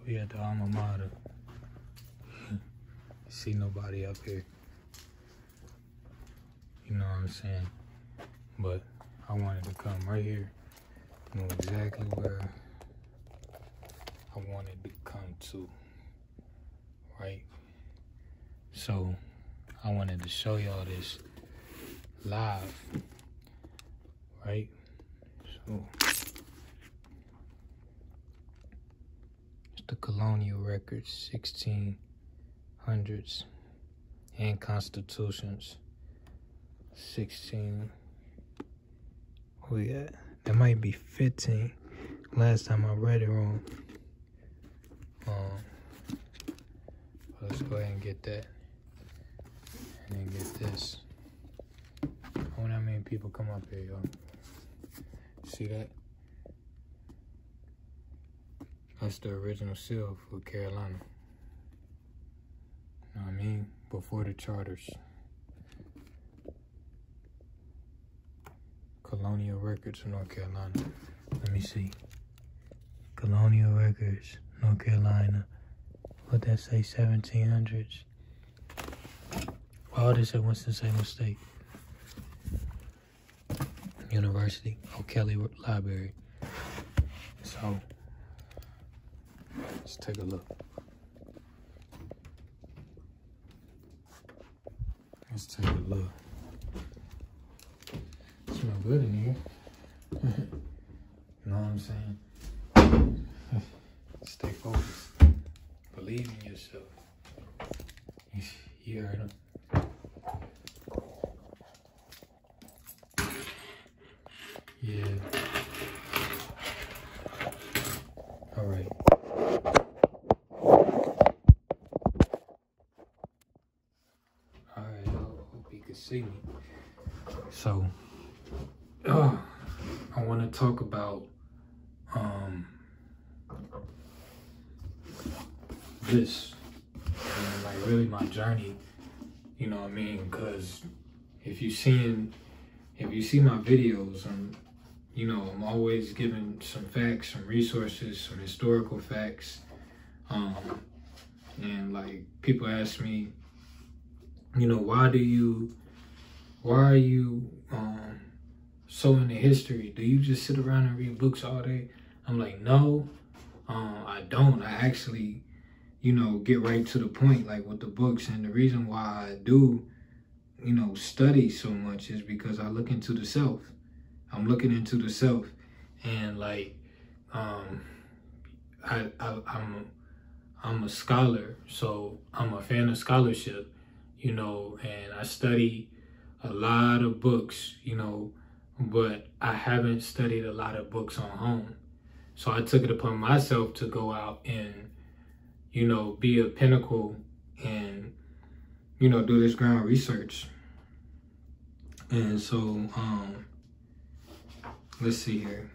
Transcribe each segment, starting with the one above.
We at the alma mater. See nobody up here. You know what I'm saying? But I wanted to come right here. Know exactly where I wanted to come to. Right? So I wanted to show y'all this live. Right? So it's the colonial records, 1600s, and constitutions, 16. What we got? That might be 15. Last time I read it wrong. Let's go ahead and get that. And then get this. I wonder how many people come up here, y'all. See that? That's the original seal for Carolina. You know what I mean? Before the charters. Colonial Records of North Carolina. Let me see. Colonial Records, North Carolina. What that say, 1700s? Oh, this at Winston-Salem State University, O'Kelly Library. So, let's take a look. Let's take a look. Smell good in here. You know what I'm saying? Stay focused. Believe in yourself. You heard him. Yeah. All right. All right, I hope you can see me. So, I want to talk about this, and like really my journey. You know what I mean? Because if you see my videos, you know, I'm always giving some facts, some resources, some historical facts. And like people ask me, you know, why are you so into history? Do you just sit around and read books all day? I'm like, no, I don't. I actually, you know, get right to the point, like with the books. And the reason why I do, you know, study so much is because I look into the self. I'm looking into the self, and like, I'm a scholar, so I'm a fan of scholarship, you know, and I study a lot of books, you know, but I haven't studied a lot of books on home. So I took it upon myself to go out and, you know, be a pinnacle and, you know, do this ground research. And so, let's see here.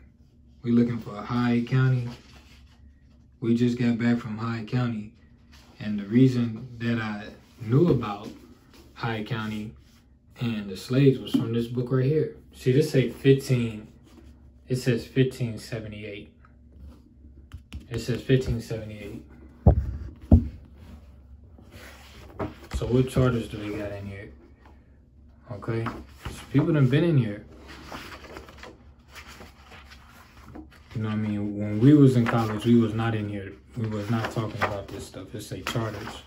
We're looking for Hyde County. We just got back from Hyde County. And the reason that I knew about Hyde County and the slaves was from this book right here. See, this say 15, it says 1578. It says 1578. So what charters do we got in here? Okay, so people done been in here. You know what I mean? When we was in college, we was not in here. We was not talking about this stuff. It say charters.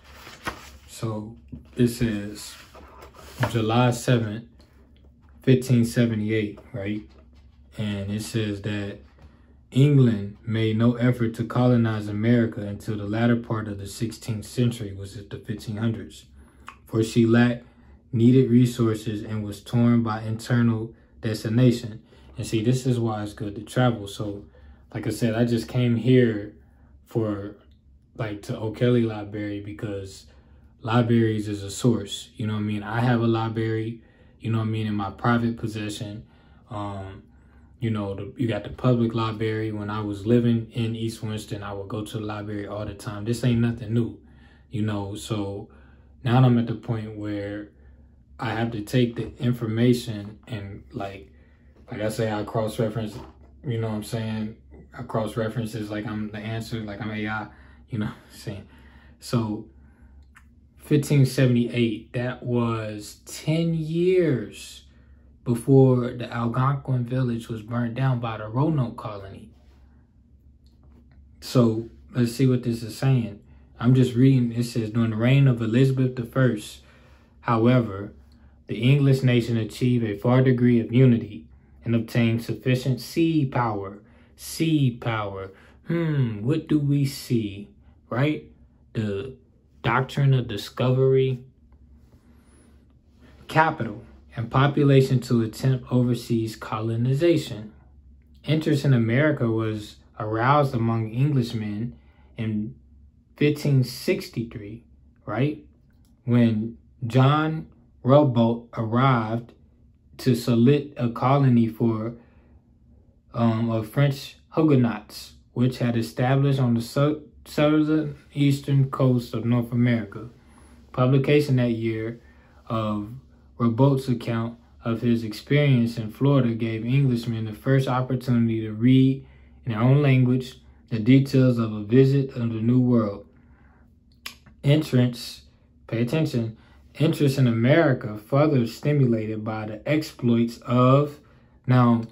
So this is July 7th, 1578, right? And it says that England made no effort to colonize America until the latter part of the 16th century, was it the 1500s, for she lacked needed resources and was torn by internal destination. And see, this is why it's good to travel. So, like I said, I just came here for, like, to O'Kelly Library because libraries is a source. You know what I mean? I have a library, you know what I mean, in my private possession. You know, you got the public library. When I was living in East Winston, I would go to the library all the time. This ain't nothing new, you know. So now I'm at the point where I have to take the information and like I say, I cross-reference, you know what I'm saying? I cross-reference is like I'm the answer, like I'm AI, You know what I'm saying? So 1578, that was 10 years before the Algonquin village was burnt down by the Roanoke colony. So let's see what this is saying. I'm just reading. It says, during the reign of Elizabeth I, however, the English nation achieved a far degree of unity and obtained sufficient sea power. Sea power. What do we see? Right? The doctrine of discovery, capital, and population to attempt overseas colonization. Interest in America was aroused among Englishmen in 1563, right? When John Raleigh arrived to solicit a colony for of French Huguenots, which had established on the southern eastern coast of North America. Publication that year of Rabault's account of his experience in Florida gave Englishmen the first opportunity to read in their own language the details of a visit of the New World. Pay attention, interest in America further stimulated by the exploits of, now,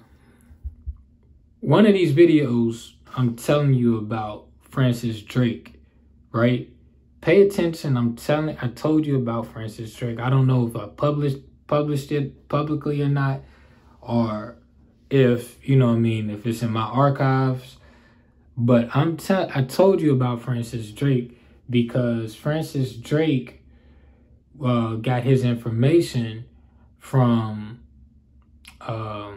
one of these videos I'm telling you about Francis Drake, right? Pay attention. I told you about Francis Drake. I don't know if I published it publicly or not, or if, you know what I mean, if it's in my archives. But I told you about Francis Drake because Francis Drake got his information from, not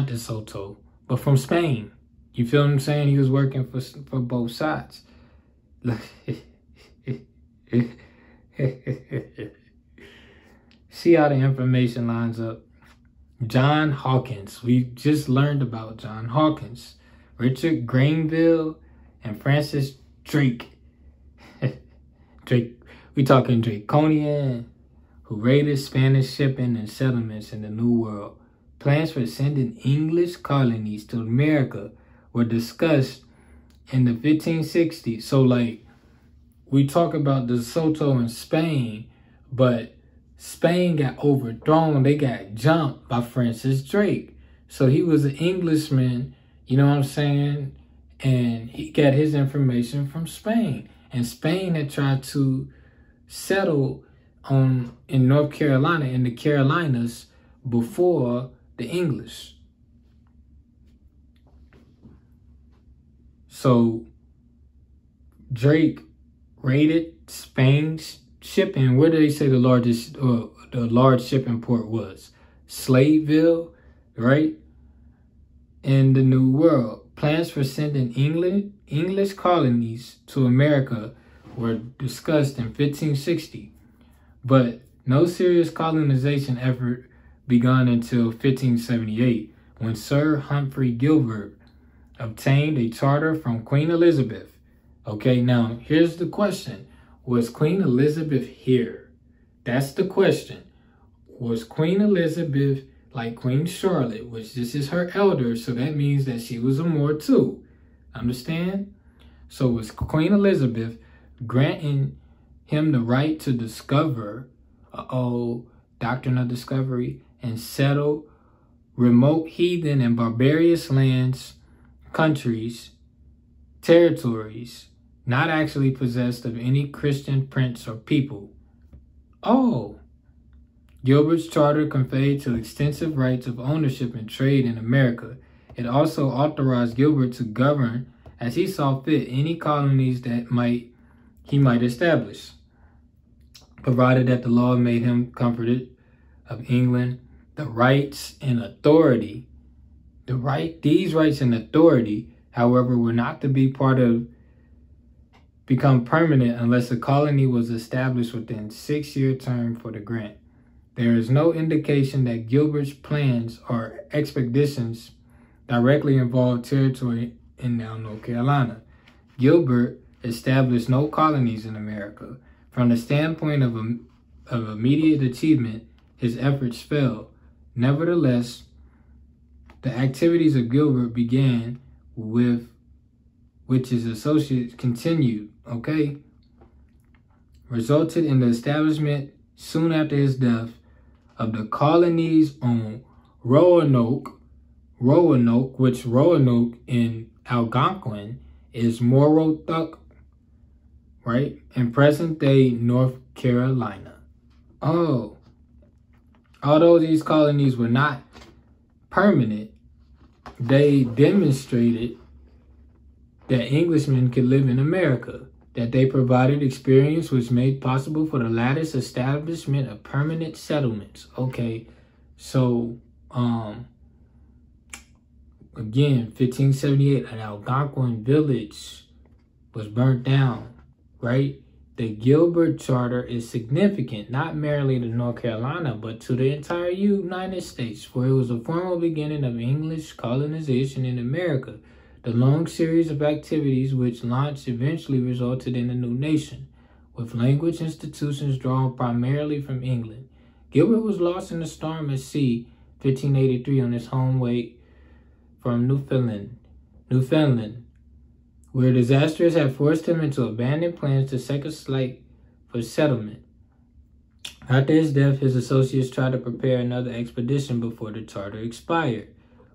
DeSoto, but from Spain. You feel what I'm saying? He was working for both sides. See how the information lines up. John Hawkins. We just learned about John Hawkins. Richard Granville and Francis Drake. We talking Draconian, who raided Spanish shipping and settlements in the New World. Plans for sending English colonies to America were discussed in the 1560s. So, like, we talk about DeSoto in Spain, but Spain got overthrown. They got jumped by Francis Drake. So he was an Englishman, you know what I'm saying? And he got his information from Spain. And Spain had tried to settle in North Carolina, in the Carolinas, before the English. So Drake raided Spain's shipping. Where did they say the large shipping port was? Slaveville, right? In the New World. Plans for sending English colonies to America were discussed in 1560, but no serious colonization effort begun until 1578, when Sir Humphrey Gilbert obtained a charter from Queen Elizabeth. Okay, now here's the question. Was Queen Elizabeth here? That's the question. Was Queen Elizabeth like Queen Charlotte, which this is her elder, so that means that she was a Moor too. Understand? So was Queen Elizabeth granting him the right to discover, doctrine of discovery, and settle remote heathen and barbarous lands, countries, territories, not actually possessed of any Christian prince or people. Gilbert's charter conveyed to extensive rights of ownership and trade in America. It also authorized Gilbert to govern as he saw fit any colonies that he might establish, provided that the law made him comforted of England. The rights and authority, these rights and authority, however, were not to become permanent unless a colony was established within 6-year term for the grant. There is no indication that Gilbert's plans or expeditions directly involved territory in now North Carolina. Gilbert established no colonies in America. From the standpoint of immediate achievement, his efforts failed. Nevertheless, the activities of Gilbert began with which his associates continued, okay, resulted in the establishment soon after his death of the colonies on Roanoke, which Roanoke in Algonquin is Morotuck, right, in present-day North Carolina. Oh, although these colonies were not permanent, they demonstrated that Englishmen could live in America, that they provided experience which made possible for the latter's establishment of permanent settlements. Okay, so, again, 1578, an Algonquin village was burnt down, right? The Gilbert Charter is significant, not merely to North Carolina, but to the entire United States, for it was a formal beginning of English colonization in America. The long series of activities which launched eventually resulted in a new nation, with language institutions drawn primarily from England. Gilbert was lost in a storm at sea, 1583, on his home way from Newfoundland, where disasters had forced him into abandon plans to set a site for settlement. After his death, his associates tried to prepare another expedition before the charter expired.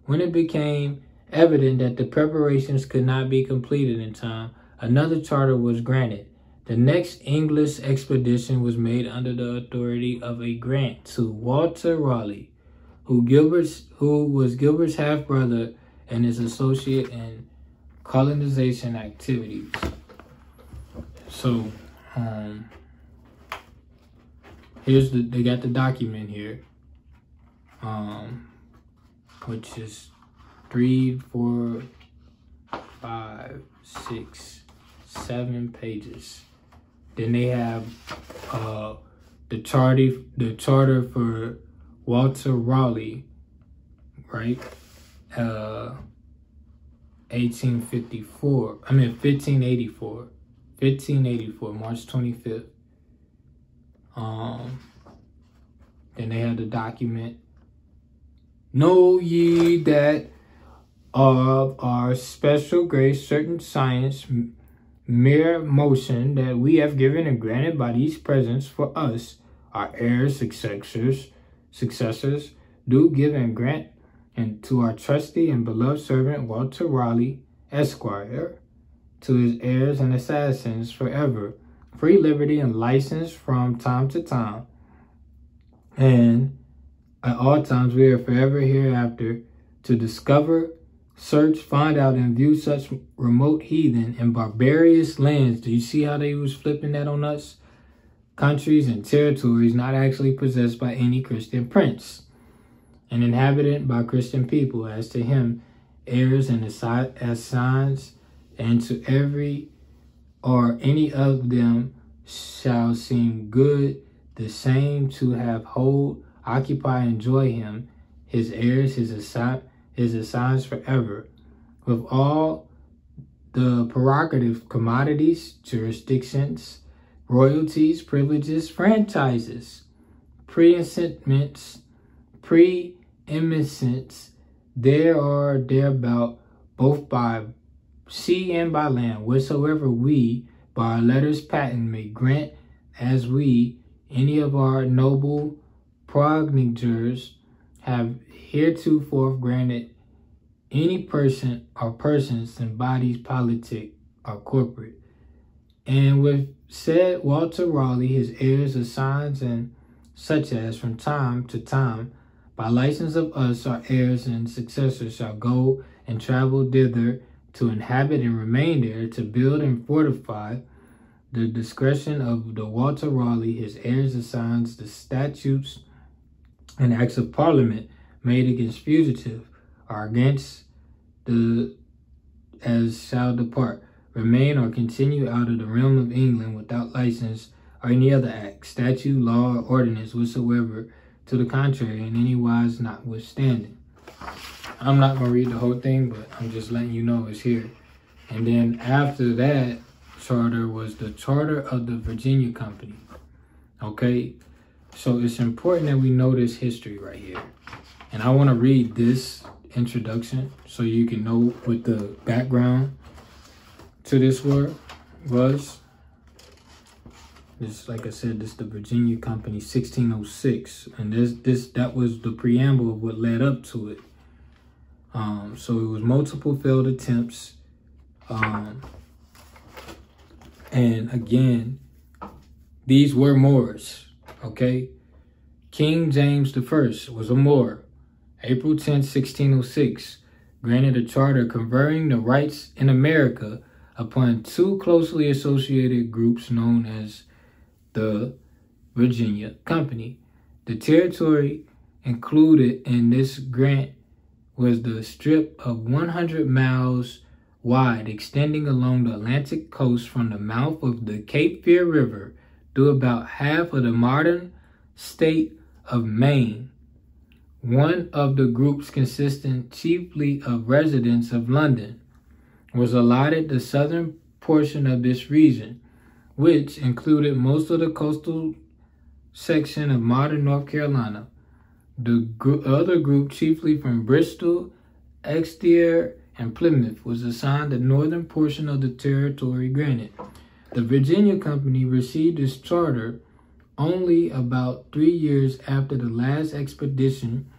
When it became evident that the preparations could not be completed in time, another charter was granted. The next English expedition was made under the authority of a grant to Walter Raleigh, who was Gilbert's half-brother and his associate in colonization activities. So, they got the document here, which is 3, 4, 5, 6, 7 pages. Then they have the charter for Walter Raleigh, right? 1584, March 25th. Then they have the document. Know ye that of our special grace, certain science, mere motion that we have given and granted by these presents for us, our heirs, successors, do give and grant, and to our trusty and beloved servant Walter Raleigh, Esquire, to his heirs and assassins forever, free liberty and license from time to time, and at all times we are forever hereafter to discover, search, find out, and view such remote heathen and barbarous lands. Do you see how they was flipping that on us? Countries and territories not actually possessed by any Christian prince and inhabited by Christian people, as to him, heirs and assigns, and to every or any of them shall seem good, the same to have hold, occupy, enjoy him, his heirs, his assigns forever, with all the prerogative commodities, jurisdictions, royalties, privileges, franchises, preeminence, there or thereabout, both by sea and by land, whatsoever we by our letters patent may grant, as we any of our noble progenitors have heretofore granted any person or persons and bodies politic or corporate. And with said Walter Raleigh, his heirs, assigns, and such as from time to time, by license of us, our heirs and successors, shall go and travel thither to inhabit and remain there, to build and fortify the discretion of the Walter Raleigh, his heirs, assigns, the statutes and acts of Parliament made against fugitive or against the as shall depart, remain or continue out of the realm of England without license or any other act, statute, law, or ordinance whatsoever to the contrary, in any wise notwithstanding. I'm not going to read the whole thing, but I'm just letting you know it's here. And then after that charter was the Charter of the Virginia Company. Okay, so it's important that we know this history right here. And I want to read this introduction so you can know with the background to this war was, this, like I said, this is the Virginia Company, 1606, and that was the preamble of what led up to it. So it was multiple failed attempts, and again, these were Moors. Okay, King James I was a Moor. April 10, 1606, granted a charter conferring the rights in America upon two closely associated groups known as the Virginia Company. The territory included in this grant was the strip of 100 miles wide extending along the Atlantic coast from the mouth of the Cape Fear River through about half of the modern state of Maine. One of the groups, consisting chiefly of residents of London, was allotted the southern portion of this region, which included most of the coastal section of modern North Carolina. The other group, chiefly from Bristol, Exeter, and Plymouth, was assigned the northern portion of the territory granted. The Virginia Company received its charter only about 3 years after the last expedition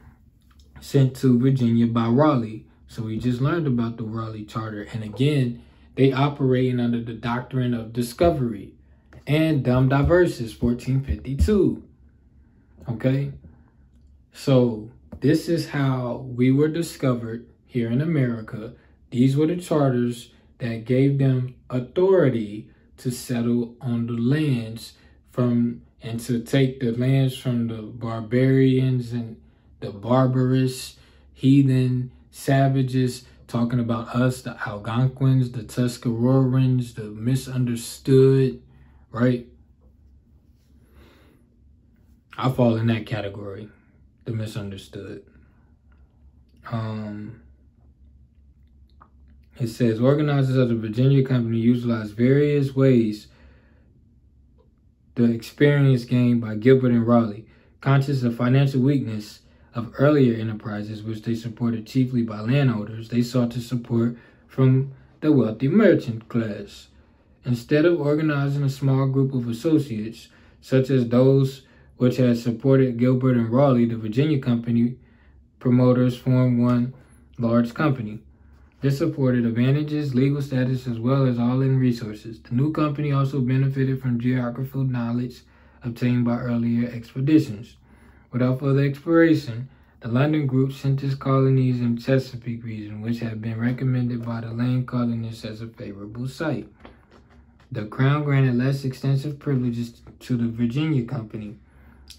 sent to Virginia by Raleigh. So we just learned about the Raleigh Charter. And again, they operating under the doctrine of discovery and Dum Diversas, 1452. Okay? So this is how we were discovered here in America. These were the charters that gave them authority to settle on the lands and to take the lands from the barbarians and the barbarous, heathen, savages, talking about us, the Algonquins, the Tuscaroraans, the misunderstood, right? I fall in that category, the misunderstood. It says, organizers of the Virginia Company utilized various ways the experience gained by Gilbert and Raleigh, conscious of financial weakness of earlier enterprises, which they supported chiefly by landowners. They sought to support from the wealthy merchant class. Instead of organizing a small group of associates, such as those which had supported Gilbert and Raleigh, the Virginia Company promoters formed one large company. This afforded advantages, legal status, as well as all-in resources. The new company also benefited from geographical knowledge obtained by earlier expeditions. Without further exploration, the London group sent its colonies in Chesapeake region, which had been recommended by the land colonists as a favorable site. The Crown granted less extensive privileges to the Virginia Company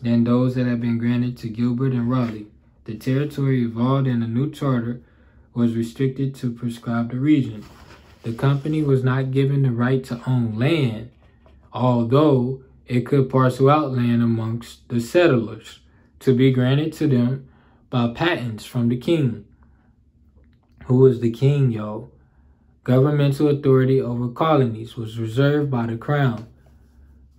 than those that had been granted to Gilbert and Raleigh. The territory involved in the new charter was restricted to prescribed region. The company was not given the right to own land, although it could parcel out land amongst the settlers to be granted to them by patents from the king. Who was the king, yo? Governmental authority over colonies was reserved by the crown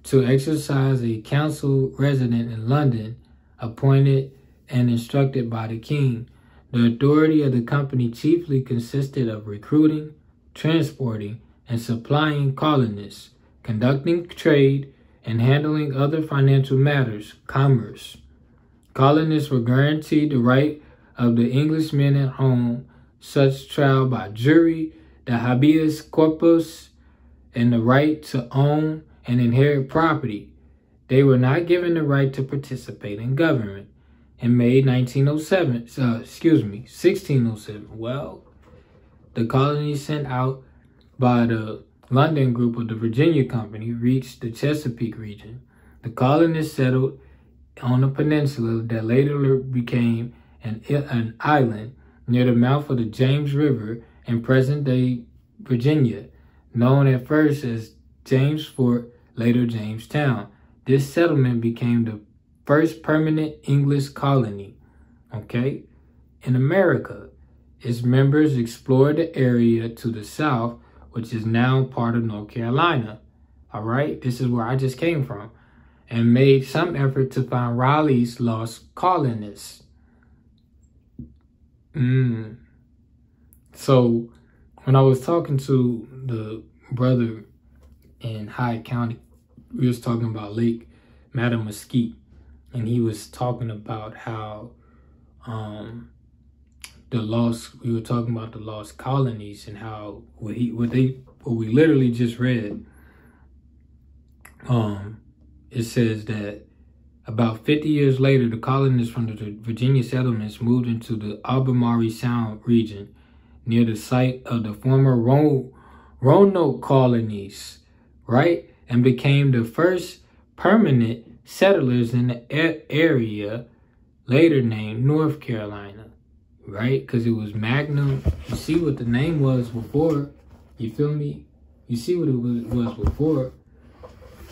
to exercise a council resident in London, appointed and instructed by the king. The authority of the company chiefly consisted of recruiting, transporting, and supplying colonists, conducting trade, and handling other financial matters, commerce. Colonists were guaranteed the right of the Englishmen at home, such trial by jury, the habeas corpus, and the right to own and inherit property. They were not given the right to participate in government. In May 1607, well, the colonies sent out by the London group of the Virginia Company reached the Chesapeake region. The colonists settled on a peninsula that later became an island near the mouth of the James River in present-day Virginia, known at first as James Fort, later Jamestown. This settlement became the first permanent English colony, okay, in America. Its members explored the area to the south, which is now part of North Carolina. All right, this is where I just came from, and made some effort to find Raleigh's lost colonists. So when I was talking to the brother in Hyde County. We was talking about Lake Mattamuskeet, and he was talking about how we were talking about the lost colonies, and how what we literally just read. It says that about 50 years later, the colonists from the Virginia settlements moved into the Albemarle Sound region near the site of the former Roanoke colonies, right? And became the first permanent settlers in the area, later named North Carolina, right? Because it was Magnum. You see what the name was before. You feel me? You see what it was before.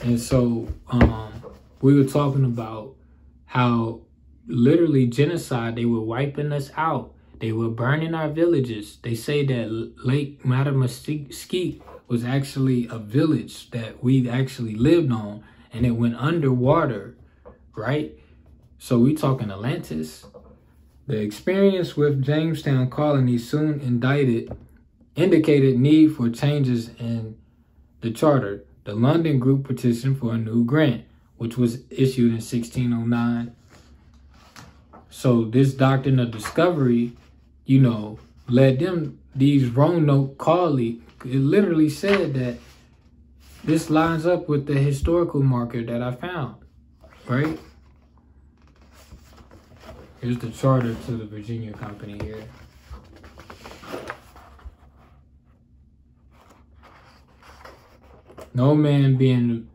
And so we were talking about how literally genocide, they were wiping us out. They were burning our villages. They say that Lake Mattamuskeet was actually a village that we actually lived on, and it went underwater, right? So we talking Atlantis. The experience with Jamestown colony soon indicated need for changes in the charter. The London group petitioned for a new grant, which was issued in 1609. So this doctrine of discovery, you know, led these Roanoke colonies. It literally said that this lines up with the historical marker that I found, right? Here's the charter to the Virginia Company here. No man being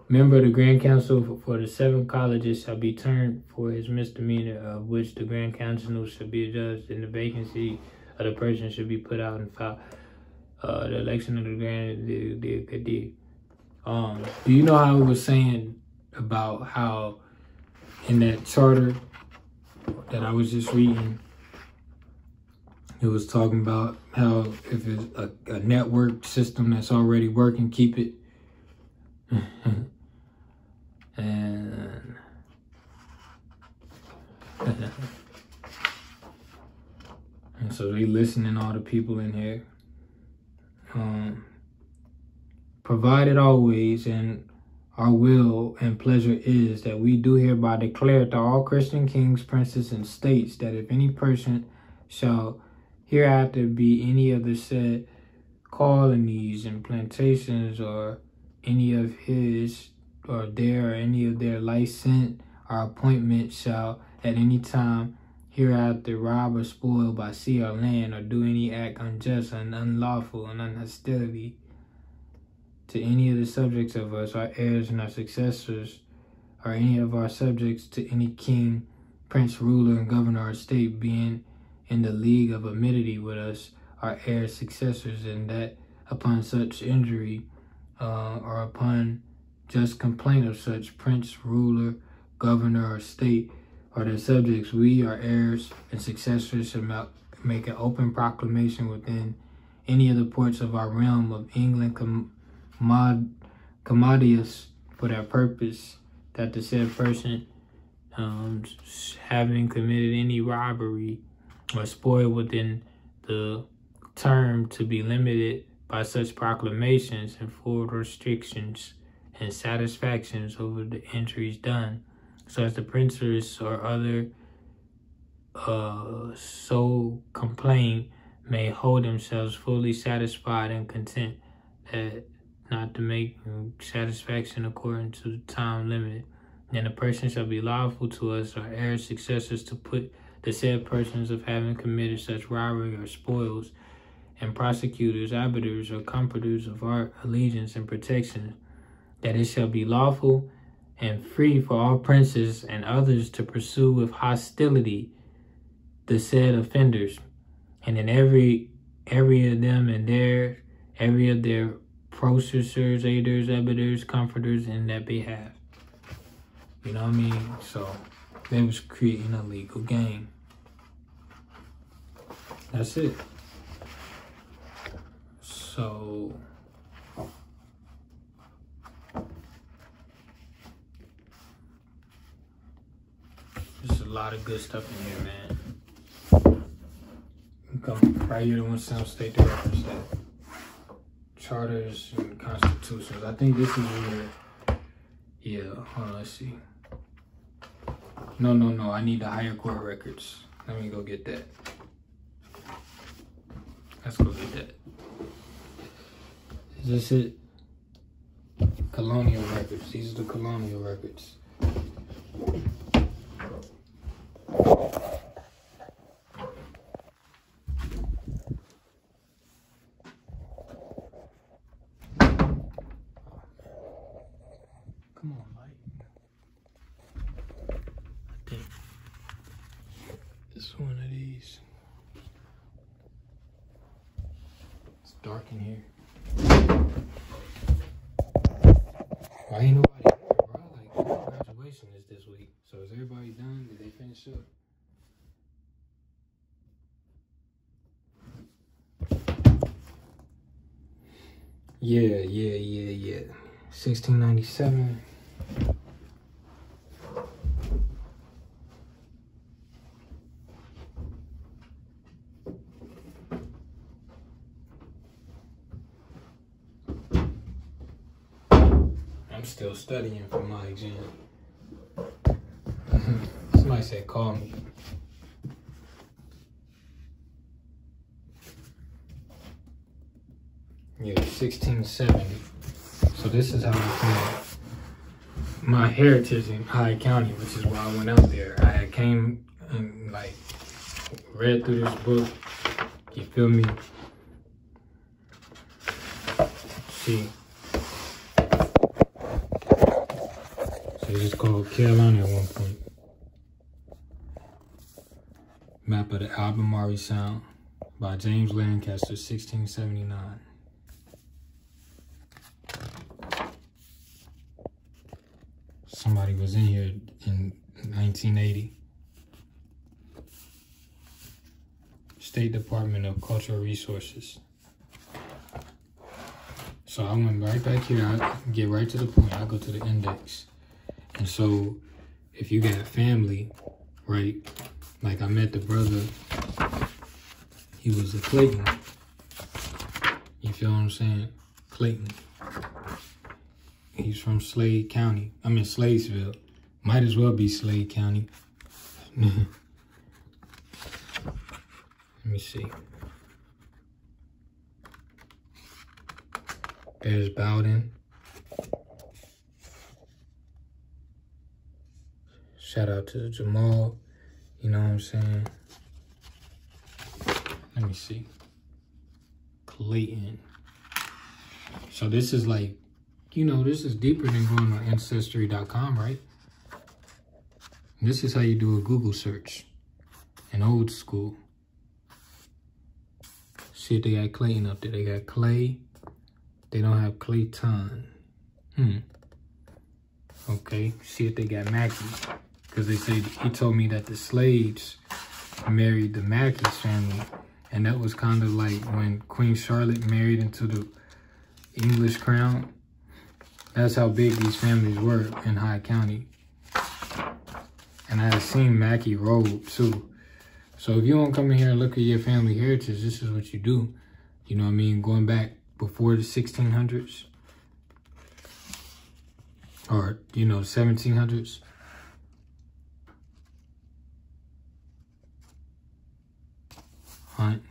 member of the Grand Council for the 7 colleges shall be termed for his misdemeanor, of which the Grand Council shall be adjudged, and the vacancy of the person should be put out and filed. The election of the Grand do you know how it was saying about how in that charter that I was just reading, it was talking about how if it's a network system that's already working, keep it. And so they listening, all the people in here. Provided always, and our will and pleasure is that we do hereby declare to all Christian kings, princes, and states that if any person shall hereafter be any of the said colonies and plantations, or any of his or their or any of their license or appointment shall at any time hereafter rob or spoil by sea or land, or do any act unjust and unlawful and unhostility to any of the subjects of us, our heirs and our successors, or any of our subjects, to any king, prince, ruler, and governor or state, being in the league of amity with us, our heirs, successors, and that upon such injury or upon just complaint of such prince, ruler, governor, or state, or their subjects, we, our heirs and successors, shall make an open proclamation within any of the ports of our realm of England, commodious for that purpose, that the said person, having committed any robbery or spoil within the term to be limited by such proclamations and full restrictions and satisfactions over the injuries done, so as the princes or other so complain may hold themselves fully satisfied and content, that not to make satisfaction according to the time limited. And the person shall be lawful to us, our heirs, successors, to put the said persons of having committed such robbery or spoils, and prosecutors, arbiters, or comforters of our allegiance and protection, that it shall be lawful and free for all princes and others to pursue with hostility the said offenders, and in every of them and every of their processors, aiders, arbiters, comforters in that behalf. You know what I mean? So they was creating a legal game. That's it. So there's a lot of good stuff in here, man. Come right here to one sound state to reference that. charters and constitutions. I think this is where, yeah, hold on, let's see. No, I need the higher court records. Let me go get that. Let's go get that. Is this it? Colonial records. These are the colonial records. Come on, light. I think it's one of these. It's dark in here. Why ain't nobody here, bro? Like, graduation is this week. So is everybody done? Did they finish up? Yeah. 1697. I'm still studying for my exam. Somebody said call me. Yeah, 1670. So this is how I found my heritage in Hyde County, which is why I went out there. I had came and like read through this book. You feel me? See. So it's called Carolina at one point. Map of the Albemarle Sound by James Lancaster, 1679. Somebody was in here in 1980. State Department of Cultural Resources. So I went right back here. I get right to the point. I go to the index. And so if you got family, right? Like I met the brother. He was a Clayton. You feel what I'm saying? Clayton. He's from Slade County. I'm in Sladesville. Might as well be Slade County. Let me see. There's Bowden. Shout out to Jamal. You know what I'm saying? Let me see. Clayton. So this is like, you know, this is deeper than going on Ancestry.com, right? This is how you do a Google search. An old school. See if they got Clayton up there. They got Clay. They don't have Clayton. Okay. See if they got Mackey. Because they say, he told me that the Slades married the Mackey's family. And that was kind of like when Queen Charlotte married into the English crown. That's how big these families were in Hyde County. And I had seen Mackey Road too. So if you don't come in here and look at your family heritage, this is what you do. You know what I mean? Going back before the 1600s. Or, you know, 1700s. Hunt.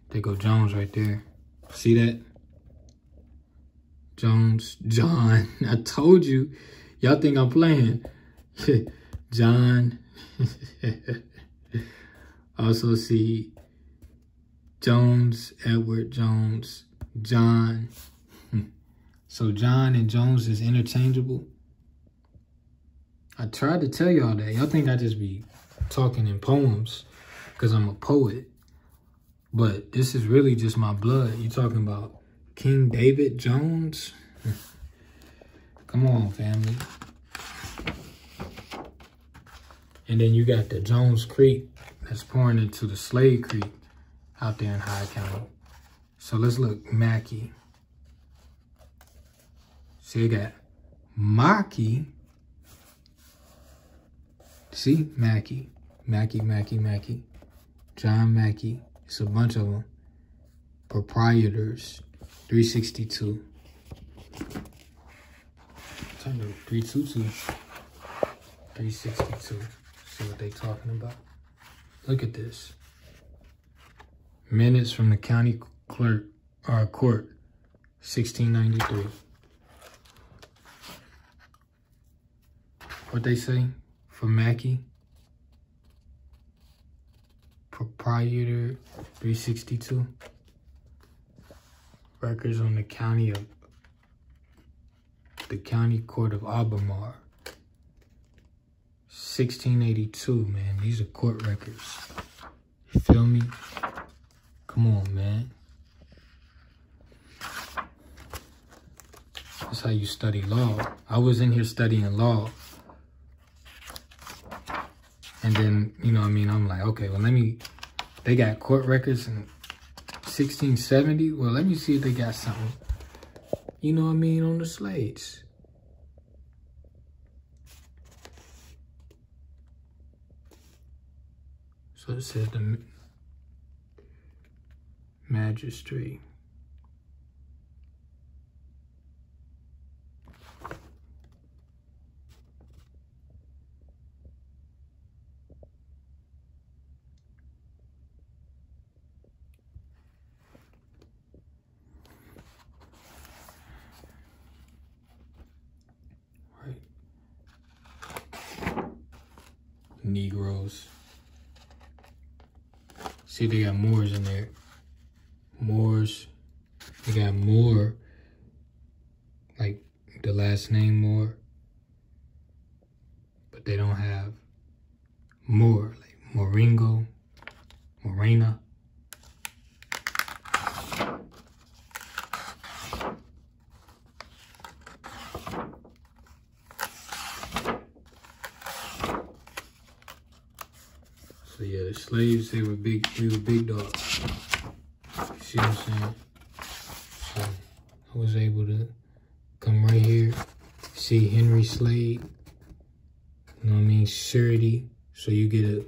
There go Jones right there. See that? Jones, John. I told you. Y'all think I'm playing. John. Also see Jones, Edward Jones, John. So John and Jones is interchangeable. I tried to tell y'all that. Y'all think I just be talking in poems because I'm a poet. But this is really just my blood. You talking about King David Jones? Come on, family. And then you got the Jones Creek that's pouring into the Slade Creek out there in Hyde County. So let's look. Mackey. See, they got Mackey. See? Mackey. Mackey. John Mackey. It's a bunch of them. Proprietors, 362. Turn to 322. 362. See what they talking about. Look at this. Minutes from the county clerk or court, 1693. What they say for Mackey? Proprietor, 362. Records on the county court of Albemarle, 1682. Man, these are court records. You feel me? Come on, man. That's how you study law. I was in here studying law. And then, you know what I mean? I'm like, okay, well, they got court records in 1670. Well, let me see if they got something, you know what I mean, on the slates. So it says the magistrate. Right. Negroes. See, they got Moors in there. Moors. They got Moore, like the last name Moore. But they don't have Moore, like Moringo, Morena. So yeah, the slaves, we were big dogs. See what I'm saying? So I was able to come right here, see Henry Slade, you know what I mean, surety. So you get a,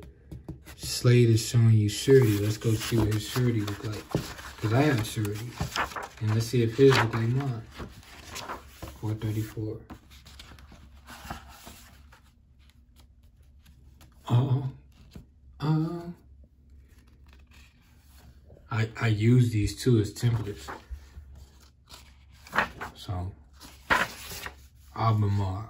Slade is showing you surety. Let's go see what his surety look like. Because I have surety. And let's see if his look like mine. 434. I use these too as templates. So, Albemarle.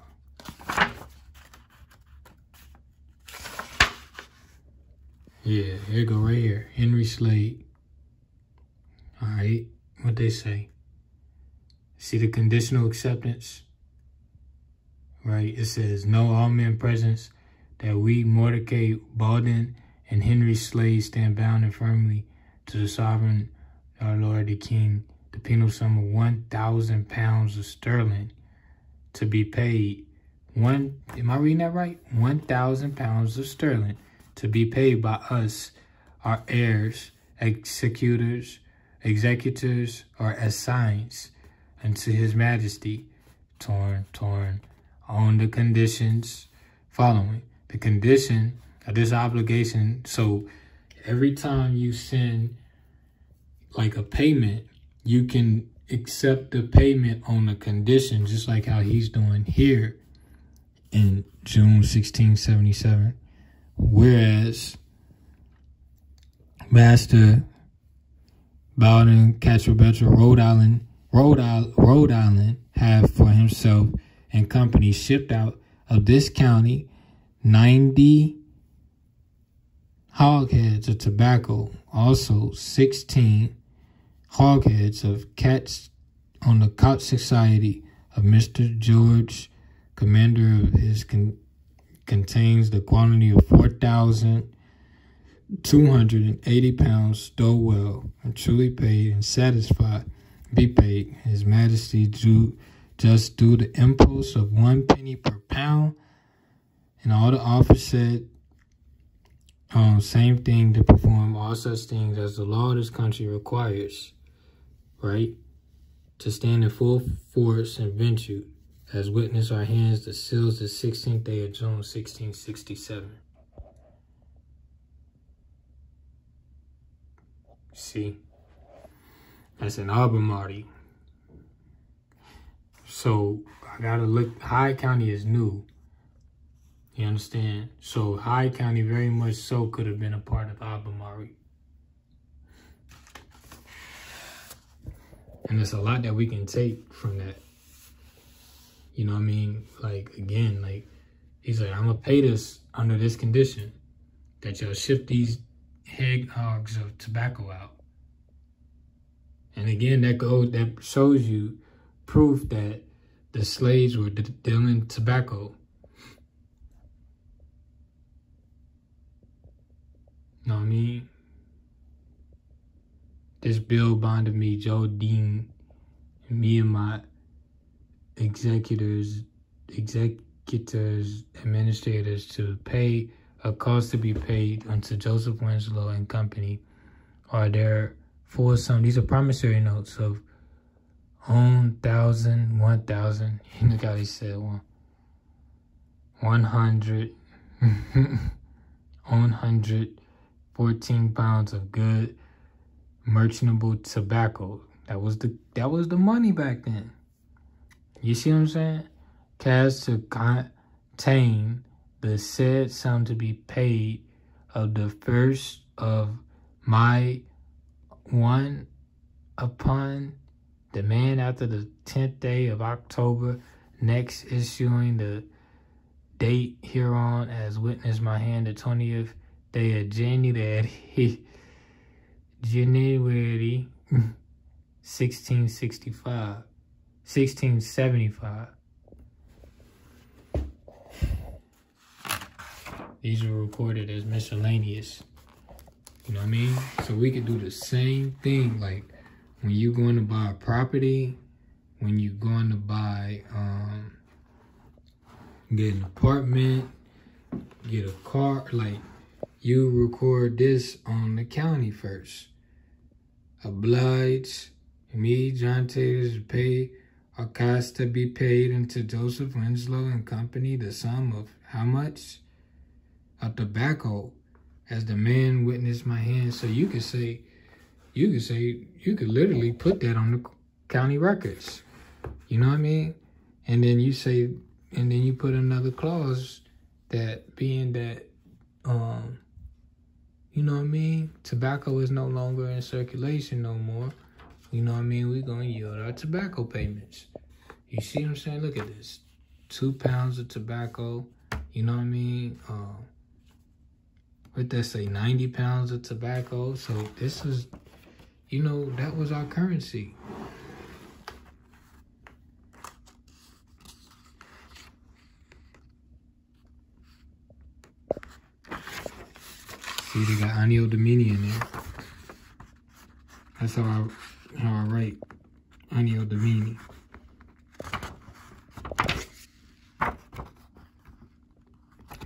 Yeah, here you go right here. Henry Slade. All right, what they say. See the conditional acceptance? Right, it says, know all men present that we, Mordecai Baldwin and Henry Slade, stand bound and firmly to the sovereign, our Lord the King, the penal sum of 1,000 pounds of sterling to be paid. Am I reading that right? 1,000 pounds of sterling to be paid by us, our heirs, executors, or assigns unto his majesty, torn, on the conditions following. The condition of this obligation, so every time you send like a payment, you can accept the payment on the condition, just like how he's doing here in June 1677. Whereas Master Bowden, Catcher, Rhode Island have for himself and company shipped out of this county 90 hogsheads of tobacco, also 16 hogsheads of cats on the Couch Society of Mr. George, commander of his contains the quantity of 4,280 pounds Stowell, and truly paid and satisfied be paid. His Majesty just do the impost of 1 penny per pound, and all the officers said same thing, to perform all such things as the law of this country requires, right? To stand in full force and virtue, as witness our hands the seals the 16th day of June 1667. See? That's in Albemarle. So I gotta look. Hyde County is new. You understand? So Hyde County very much so could have been a part of Albemarle. And there's a lot that we can take from that. You know what I mean? Like, again, like, he's like, I'm going to pay this under this condition, that y'all ship these head hogs of tobacco out. And again, that shows you proof that the slaves were dealing tobacco. Know what I mean? This bill bonded me, Joe Dean, and me and my executors, administrators, to pay a cost to be paid unto Joseph Winslow and Company, or their full sum. These are promissory notes of 1,000. Look how he said 100, 114 pounds of good merchantable tobacco. That was the money back then. You see what I'm saying? Cash to contain the said sum to be paid of the first of my one upon demand after the 10th day of October, next issuing the date hereon as witness my hand, the 20th day of January 1675. These were recorded as miscellaneous. You know what I mean? So we could do the same thing, like when you're going to buy a property, when you're going to buy, get an apartment, get a car, like you record this on the county first. Oblige me, John Taylor, to pay a cost to be paid unto Joseph Winslow and Company the sum of how much? Of tobacco, as the man witnessed my hand. So you could literally put that on the county records. You know what I mean? And then you say, and then you put another clause that being that, you know what I mean? Tobacco is no longer in circulation no more. You know what I mean? We're going to yield our tobacco payments. You see what I'm saying? Look at this. 2 pounds of tobacco. You know what I mean? What that say? 90 pounds of tobacco. So this is, you know, that was our currency. See, they got Anio Domini in there. That's how I write Anio Domini.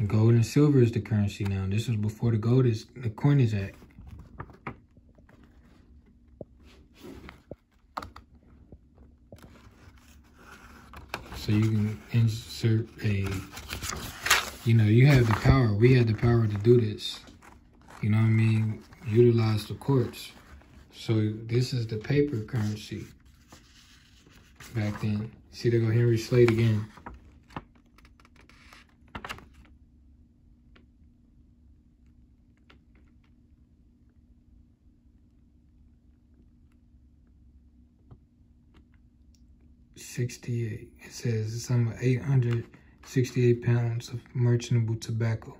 Gold and silver is the currency now. This was before the Coinage Act. So you can insert a, you know, you have the power. We had the power to do this. You know what I mean? Utilize the courts. So this is the paper currency back then. See, there go Henry Slade again. $68. It says the sum of 868 pounds of merchantable tobacco.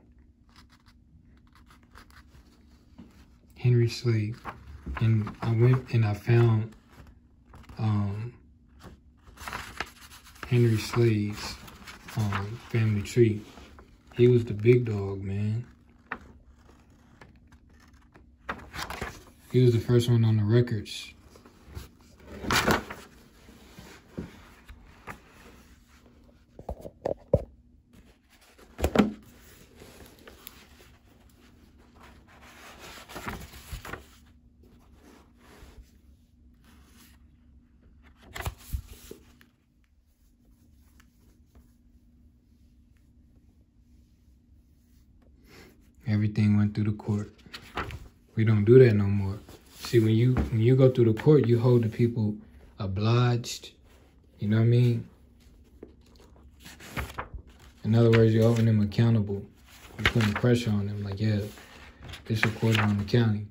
Henry Slade. And I went and I found Henry Slade's family tree. He was the big dog, man. He was the first one on the records. Everything went through the court. We don't do that no more. See, when you go through the court, you hold the people obliged. You know what I mean? In other words, you're holding them accountable. You're putting pressure on them. Like, yeah, this recorded on the county.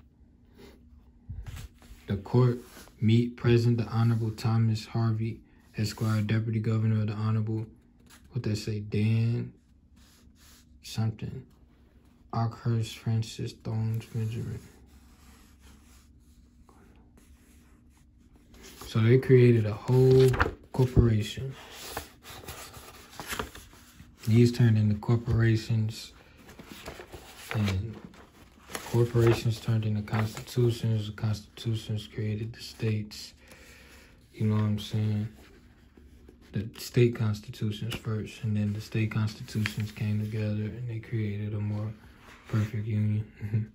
The court meet present the Honorable Thomas Harvey, Esquire, Deputy Governor of the Honorable, what they say, Dan something, Arkhurst, Francis, Thorns, Benjamin. So they created a whole corporation. These turned into corporations, and corporations turned into constitutions. The constitutions created the states. You know what I'm saying? The state constitutions first, and then the state constitutions came together and they created a more perfect union.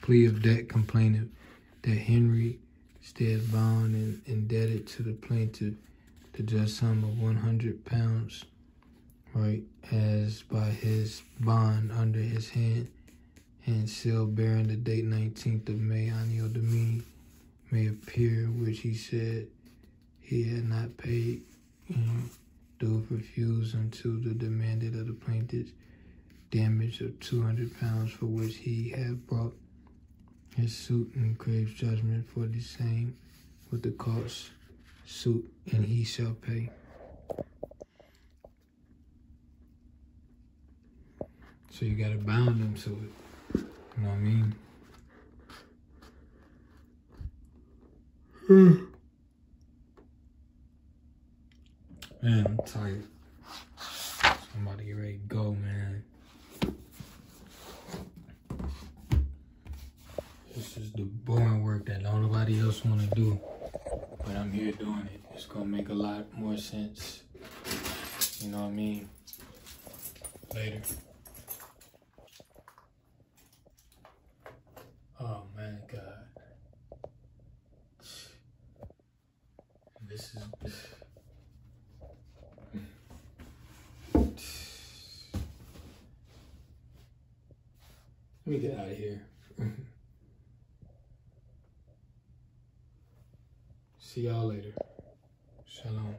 Plea of debt complainant that Henry Stead bound and indebted to the plaintiff the just sum of £100, right, as by his bond under his hand and seal bearing the date 19th of May, Anno Domini, may appear, which he said he had not paid, and do refuse until the demanded of the plaintiff's damage of £200, for which he had brought his suit and craves judgment for the same with the cost suit, and he shall pay. So you gotta bound him to it. You know what I mean? Man, I'm tired. I'm about to get ready to go, man. This is the boring work that nobody else want to do, but I'm here doing it. It's gonna make a lot more sense. You know what I mean? Later. Oh man, God. This is... Let me get out of here. See y'all later. Shalom.